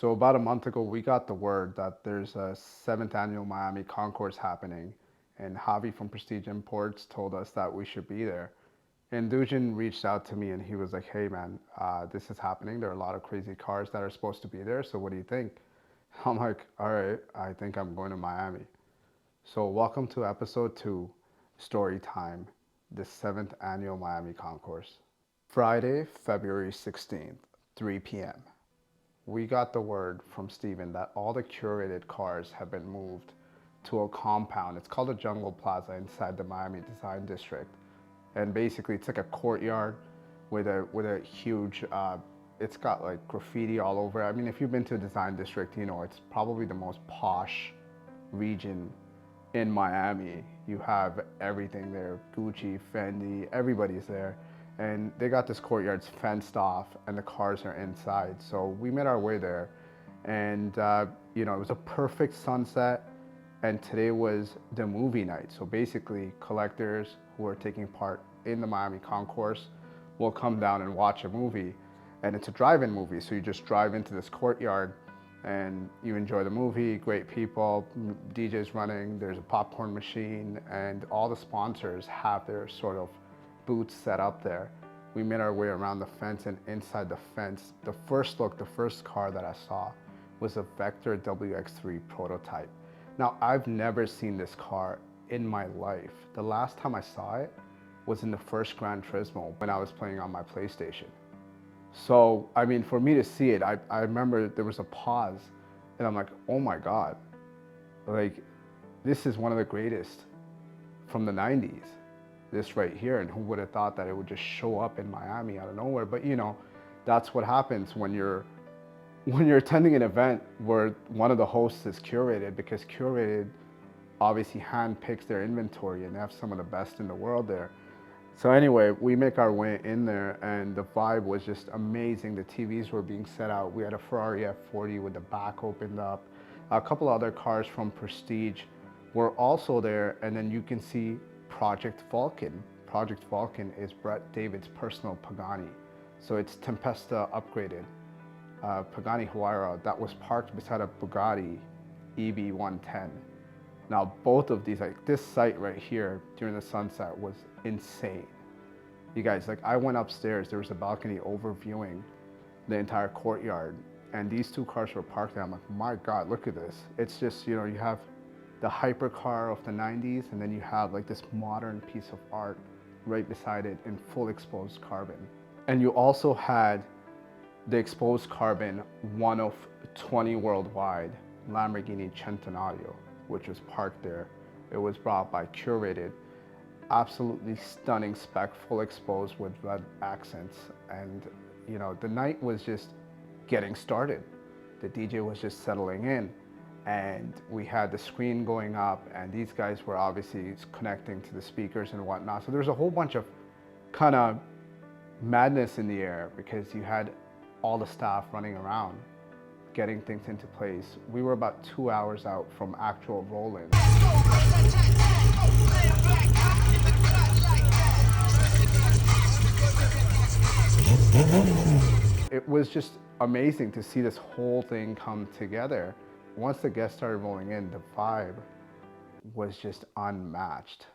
So about a month ago, we got the word that there's a 7th annual Miami Concourse happening, and Javi from Prestige Imports told us that we should be there. And Dujin reached out to me and he was like, "Hey man, this is happening. There are a lot of crazy cars that are supposed to be there. So what do you think?" I'm like, "All right, I think I'm going to Miami." So welcome to episode 2, Story Time, the 7th annual Miami Concourse. Friday, February 16th, 3 p.m. We got the word from Steven that all the curated cars have been moved to a compound. It's called the Jungle Plaza inside the Miami Design District. And basically it's like a courtyard with a huge, it's got like graffiti all over. I mean, if you've been to a design district, you know, it's probably the most posh region in Miami. You have everything there, Gucci, Fendi, everybody's there. And they got this courtyard fenced off and the cars are inside. So we made our way there and you know, it was a perfect sunset and today was the movie night. So basically collectors who are taking part in the Miami Concourse will come down and watch a movie, and it's a drive-in movie. So you just drive into this courtyard and you enjoy the movie, great people, DJs running, there's a popcorn machine, and all the sponsors have their sort of booths set up there. We made our way around the fence, and inside the fence, the first car that I saw was a Vector WX3 prototype. Now, I've never seen this car in my life. The last time I saw it was in the first Gran Turismo when I was playing on my PlayStation. So, I mean, for me to see it, I remember there was a pause and I'm like, oh my God, like, this is one of the greatest from the 90s, this right here. And who would have thought that it would just show up in Miami out of nowhere? But you know, that's what happens when you're attending an event where one of the hosts is curated, because curated obviously handpicks their inventory and they have some of the best in the world there. So anyway, we make our way in there and the vibe was just amazing. The TVs were being set out. We had a Ferrari F50 with the back opened up. A couple other cars from Prestige were also there, and then you can see Project Vulcan. Project Vulcan is Brett David's personal Pagani. So it's Tempesta upgraded. Pagani Huayra that was parked beside a Bugatti EB110. Now both of these, like this site right here during the sunset was insane. You guys, like I went upstairs, there was a balcony overviewing the entire courtyard and these two cars were parked there. I'm like, my God, look at this. It's just, you know, you have the hypercar of the 90s and then you have like this modern piece of art right beside it in full exposed carbon. And you also had the exposed carbon, one of 20 worldwide, Lamborghini Centenario, which was parked there. It was brought by Curated. Absolutely stunning spec, full exposed with red accents. And you know, the night was just getting started. The DJ was just settling in and we had the screen going up and these guys were obviously connecting to the speakers and whatnot. So there's a whole bunch of kind of madness in the air because you had all the staff running around, getting things into place. We were about 2 hours out from actual roll-in. It was just amazing to see this whole thing come together. Once the guests started rolling in, the vibe was just unmatched.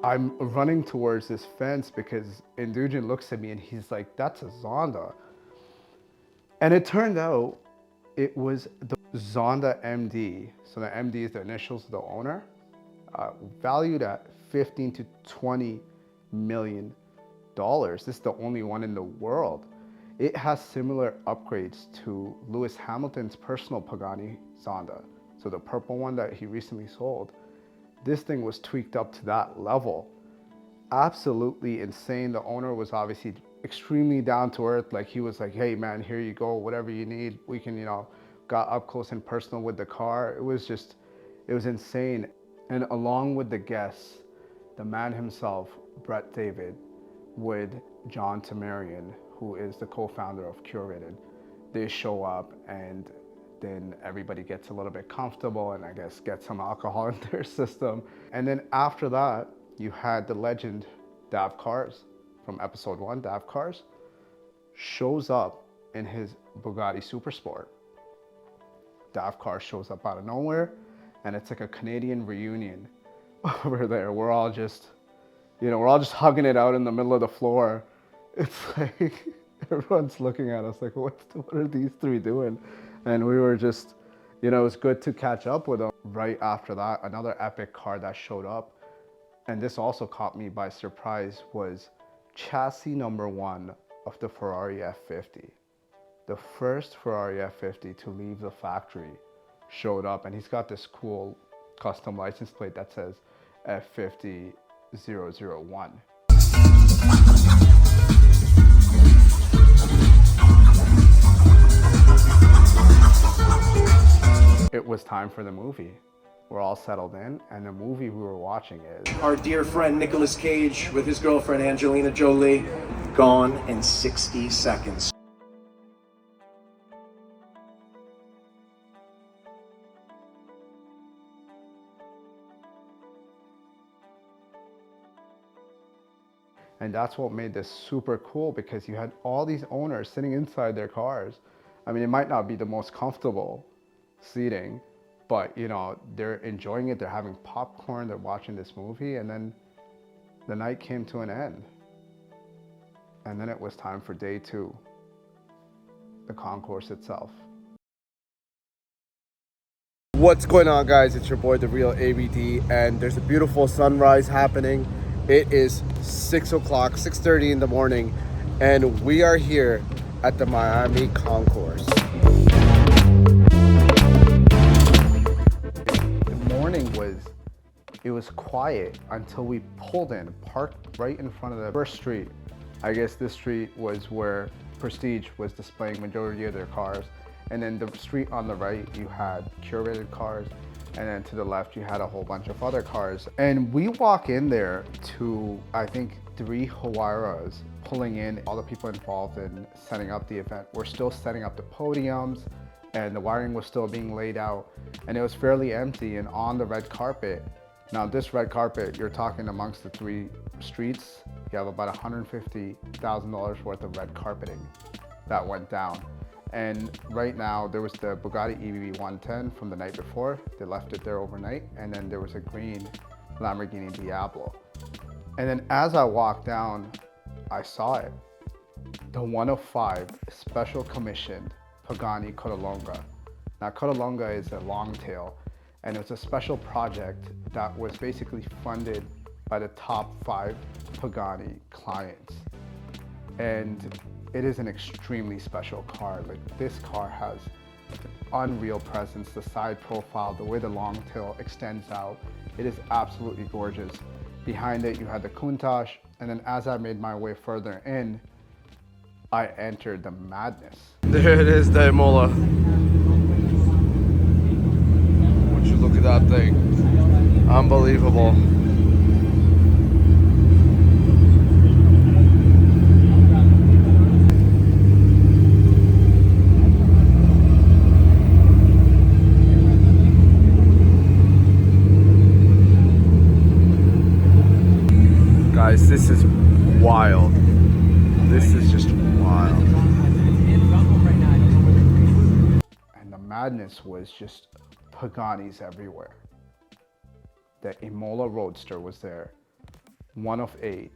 I'm running towards this fence because Indulgent looks at me and he's like, "That's a Zonda." And it turned out it was the Zonda MD. So the MD is the initials of the owner, valued at 15 to 20 million This is the only one in the world. It has similar upgrades to Lewis Hamilton's personal Pagani Zonda. So the purple one that he recently sold, this thing was tweaked up to that level. Absolutely insane. The owner was obviously extremely down to earth. Like, he was like, hey man, here you go, whatever you need, we can, you know, got up close and personal with the car. It was insane. And along with the guests, the man himself, Brett David, with John Tamarian, who is the co-founder of Curated, they show up, and then everybody gets a little bit comfortable and I guess get some alcohol in their system. And then after that, you had the legend Dav Cars from episode 1, Dav Cars, shows up in his Bugatti SuperSport. Dav Cars shows up out of nowhere, and it's like a Canadian reunion over there. We're all just hugging it out in the middle of the floor. It's like everyone's looking at us like, what are these three doing? And we were just, it was good to catch up with them. Right after that, another epic car that showed up, and this also caught me by surprise, was chassis number 1 of the Ferrari F50. The first Ferrari F50 to leave the factory showed up, and he's got this cool custom license plate that says F50 001. It was time for the movie. We're all settled in, and the movie we were watching is our dear friend Nicolas Cage with his girlfriend Angelina Jolie, gone in 60 seconds. And that's what made this super cool, because you had all these owners sitting inside their cars. I mean, it might not be the most comfortable seating, but they're enjoying it. They're having popcorn, they're watching this movie, and then the night came to an end. And then it was time for day 2, the concourse itself. What's going on, guys? It's your boy, The Real ABD, and there's a beautiful sunrise happening. It is 6 o'clock, 6:30 in the morning, and we are here at the Miami Concourse. The morning was quiet until we pulled in, parked right in front of the first street. I guess this street was where Prestige was displaying majority of their cars. And then the street on the right, you had curated cars. And then to the left, you had a whole bunch of other cars. And we walk in there to, I think, 3 Huayras pulling in. All the people involved in setting up the event were still setting up the podiums, and the wiring was still being laid out. And it was fairly empty. And on the red carpet, now this red carpet, you're talking amongst the 3 streets, you have about $150,000 worth of red carpeting that went down. And right now, there was the Bugatti EB110 from the night before. They left it there overnight. And then there was a green Lamborghini Diablo. And then as I walked down, I saw it. The 105 special commissioned Pagani Codalunga. Now, Codalunga is a long tail, and it's a special project that was basically funded by the top 5 Pagani clients. And it is an extremely special car. Like, this car has unreal presence, the side profile, the way the long tail extends out. It is absolutely gorgeous. Behind it, you had the Countach, and then as I made my way further in, I entered the madness. There it is, the Imola. Would you look at that thing? Unbelievable. Guys, this is wild. This is just wild. And the madness was just Paganis everywhere. The Imola Roadster was there, 1 of 8.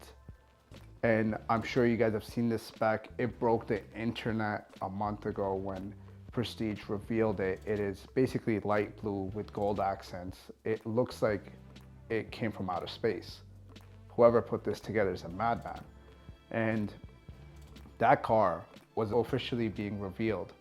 And I'm sure you guys have seen this spec. It broke the internet a month ago when Prestige revealed it. It is basically light blue with gold accents. It looks like it came from outer space. Whoever put this together is a madman. And that car was officially being revealed.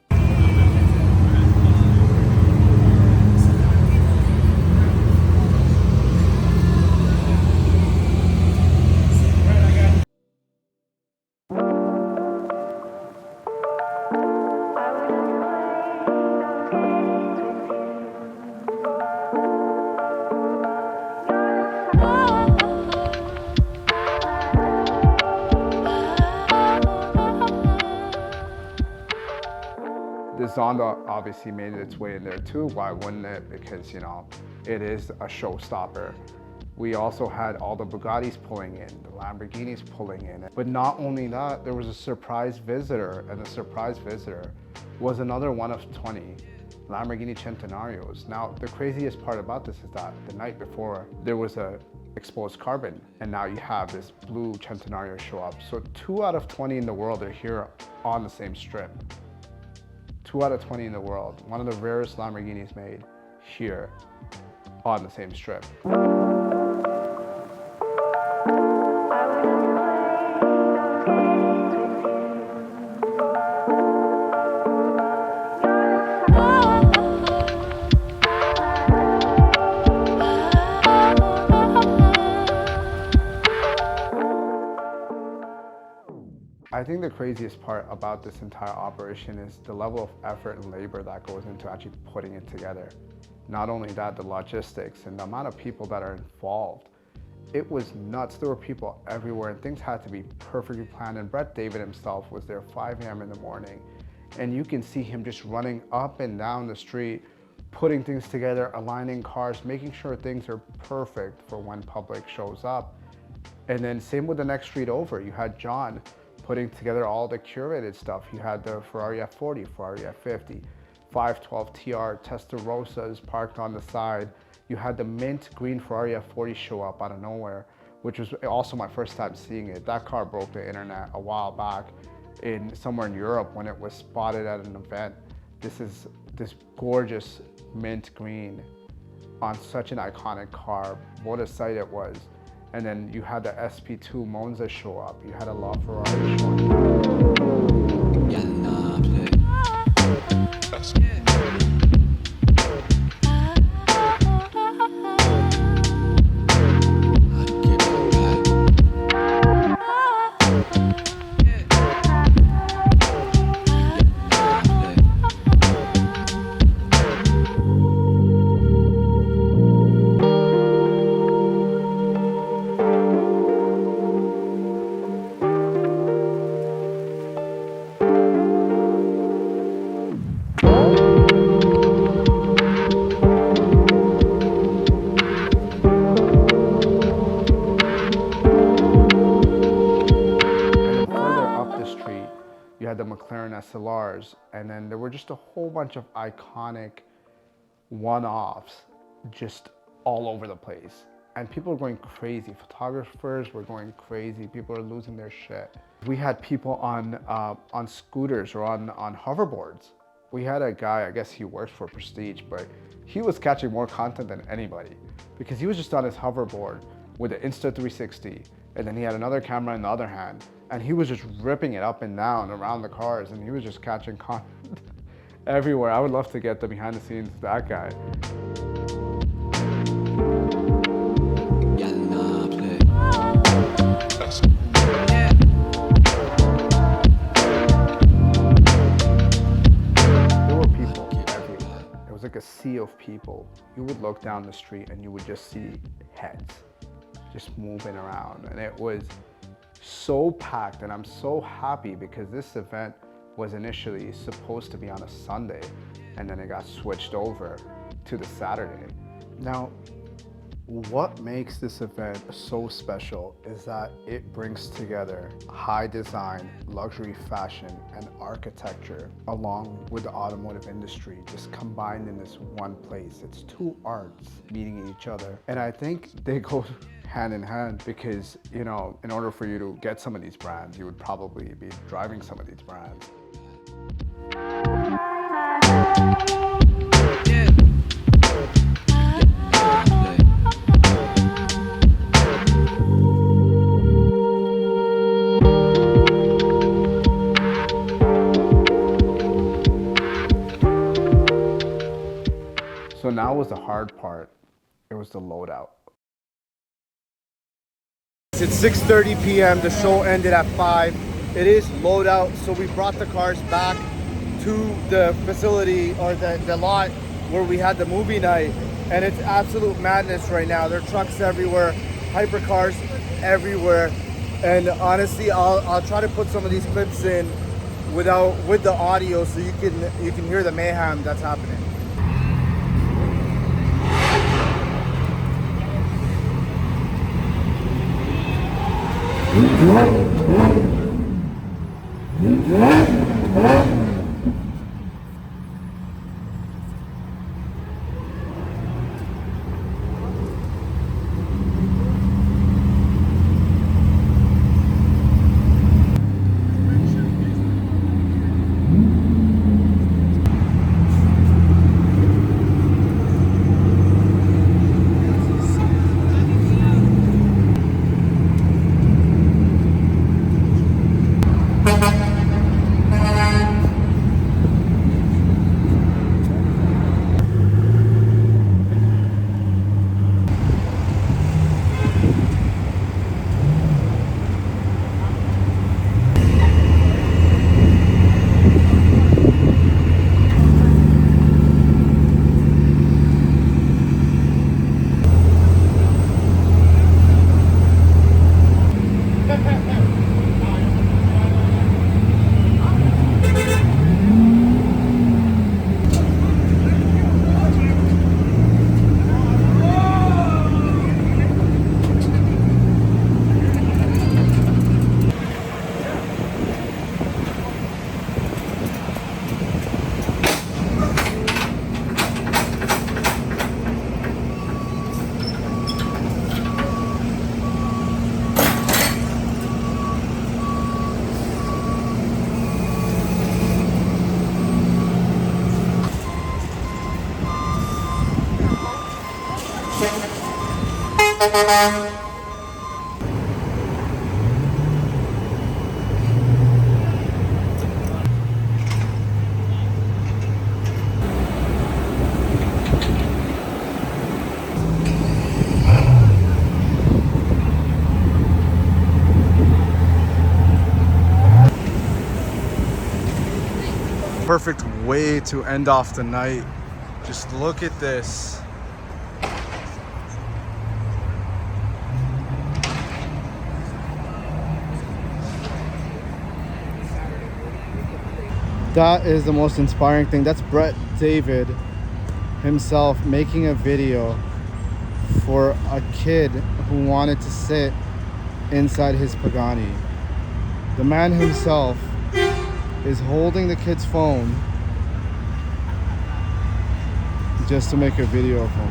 The Zonda obviously made its way in there too. Why wouldn't it? Because, you know, it is a showstopper. We also had all the Bugattis pulling in, the Lamborghinis pulling in. But not only that, there was a surprise visitor, and the surprise visitor was another one of 20 Lamborghini Centenarios. Now, the craziest part about this is that the night before, there was a exposed carbon, and now you have this blue Centenario show up. So 2 out of 20 in the world are here on the same strip. 2 out of 20 in the world. One of the rarest Lamborghinis made here on the same strip. I think the craziest part about this entire operation is the level of effort and labor that goes into actually putting it together. Not only that, the logistics and the amount of people that are involved. It was nuts. There were people everywhere and things had to be perfectly planned. And Brett David himself was there 5 a.m. in the morning. And you can see him just running up and down the street, putting things together, aligning cars, making sure things are perfect for when public shows up. And then same with the next street over. You had John putting together all the curated stuff. You had the Ferrari F40, Ferrari F50, 512 TR Testarossas parked on the side. You had the mint green Ferrari F40 show up out of nowhere, which was also my first time seeing it. That car broke the internet a while back somewhere in Europe when it was spotted at an event. This is this gorgeous mint green on such an iconic car. What a sight it was. And then you had the SP2 Monza show up. You had a LaFerrari show up. Yeah, nah, The McLaren SLRs, and then there were just a whole bunch of iconic one-offs just all over the place. And people were going crazy. Photographers were going crazy. People are losing their shit. We had people on scooters or on hoverboards. We had a guy, I guess he works for Prestige, but he was catching more content than anybody because he was just on his hoverboard with the Insta360, and then he had another camera in the other hand, and he was just ripping it up and down around the cars, and he was just catching content everywhere. I would love to get the behind the scenes of that guy. yeah, nah, play. There were people everywhere. It was like a sea of people. You would look down the street and you would just see heads just moving around, and it was so packed. And I'm so happy because this event was initially supposed to be on a Sunday, and then it got switched over to the Saturday. Now, what makes this event so special is that it brings together high design, luxury fashion, and architecture along with the automotive industry just combined in this one place. It's two arts meeting each other. And I think they go hand in hand because, you know, in order for you to get some of these brands, you would probably be driving some of these brands. was the hard part. It was the loadout. It's 6:30 p.m. The show ended at 5. It is loadout, so we brought the cars back to the facility or the lot where we had the movie night, and it's absolute madness right now. There are trucks everywhere, hypercars everywhere, and honestly, I'll try to put some of these clips in with the audio so you can hear the mayhem that's happening. Perfect way to end off the night. Just look at this. That is the most inspiring thing. That's Brett David himself making a video for a kid who wanted to sit inside his Pagani. The man himself is holding the kid's phone just to make a video of him.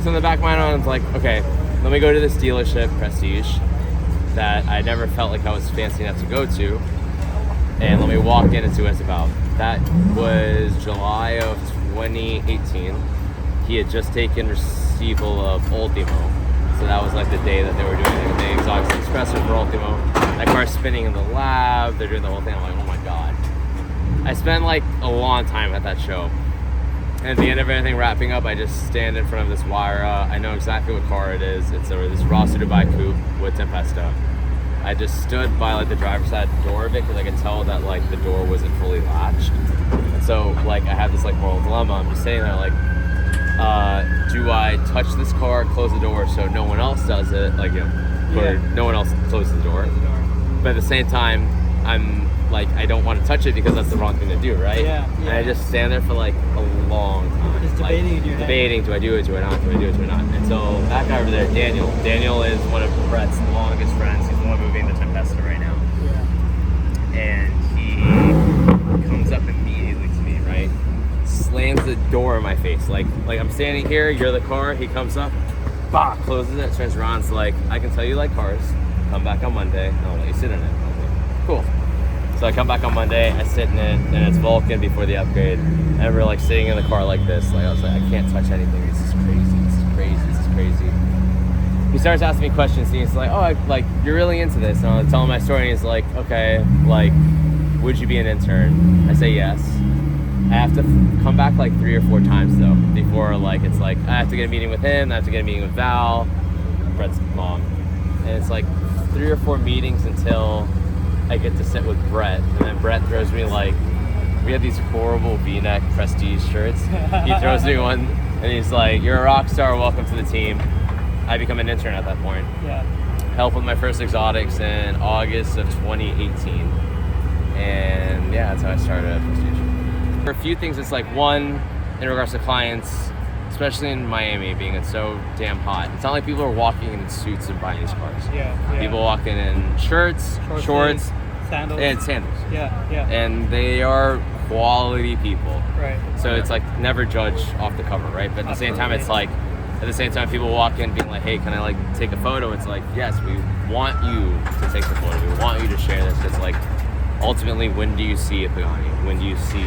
So in the back of my mind, I was like, okay, let me go to this dealership, Prestige, that I never felt like I was fancy enough to go to, and let me walk in and see what it's about. That was July of 2018. He had just taken receival of Ultimo, so that was like the day that they were doing the exotic espresso for Ultimo. That car's spinning in the lab, they're doing the whole thing. I'm like, oh my god. I spent like a long time at that show. And at the end of everything wrapping up, I just stand in front of this Huayra. I know exactly what car it is. It's this Roadster Dubai coupe with Tempesta. I just stood by like the driver's side door of it because I could tell that like the door wasn't fully latched. And so like I had this like moral dilemma. I'm just sitting there like, do I touch this car, close the door so no one else does it, like, you know, or no one else closes the door. But at the same time, I'm like, I don't want to touch it because that's the wrong thing to do, right? Yeah, And I just stand there for like a long time. Just like, debating in your head. debating, do I do it, do I not, do I do it, do I not? Until that guy over there, Daniel. Daniel is one of Brett's longest friends. He's the one moving the Tempesta right now. Yeah. And he comes up immediately to me, right? Slams the door in my face. Like I'm standing here, you're the car, he comes up, bah, closes it, turns around, it's like, I can tell you like cars, come back on Monday, I'll let you sit in it. I'm like, cool. So I come back on Monday, I sit in it, and it's Vulcan before the upgrade, and we're like sitting in the car like this, like I was like, I can't touch anything, this is crazy, this is crazy, this is crazy. He starts asking me questions, and he's like, oh, like, you're really into this, and I'll tell him my story, and he's like, okay, like, would you be an intern? I say yes. I have to come back like 3 or 4 times though, before like, it's like, I have to get a meeting with him, I have to get a meeting with Val, Brett's mom, and it's like 3 or 4 meetings until I get to sit with Brett, and then Brett throws me like, we have these horrible V-neck Prestige shirts. He throws me one, and he's like, you're a rock star, welcome to the team. I become an intern at that point. Yeah. Help with my first exotics in August of 2018. And yeah, that's how I started at Prestige. For a few things, it's like, one, in regards to clients, especially in Miami, being it's so damn hot. It's not like people are walking in suits and buying these cars. Yeah. People walking in shirts, shorts, sandals. and sandals. Yeah. And they are quality people. Right. So it's like, never judge off the cover, right? But at the same time, it's like, at the same time, people walk in being like, hey, can I like take a photo? It's like, yes, we want you to take the photo. We want you to share this. It's like, ultimately, when do you see a Pagani? When do you see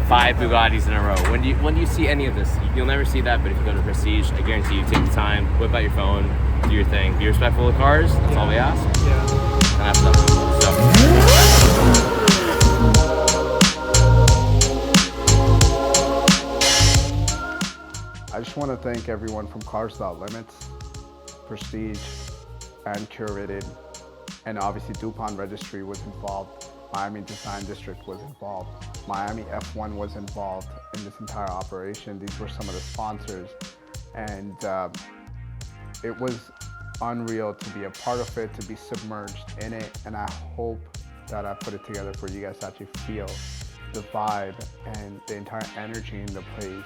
5 Bugattis in a row? When do you see any of this? You'll never see that, but if you go to Prestige, I guarantee you, take the time, whip out your phone, do your thing. Be respectful of cars. That's all we ask. Yeah. And that's stuff. I just want to thank everyone from Cars Without Limits, Prestige, and Curated, and obviously DuPont Registry was involved. Miami Design District was involved. Miami F1 was involved in this entire operation. These were some of the sponsors, and it was unreal to be a part of it, to be submerged in it, and I hope that I put it together for you guys to actually feel the vibe and the entire energy in the place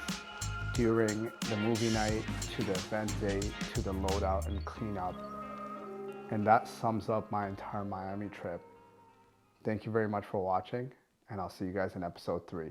during the movie night, to the event day, to the loadout and cleanup. And that sums up my entire Miami trip. Thank you very much for watching, and I'll see you guys in episode 3.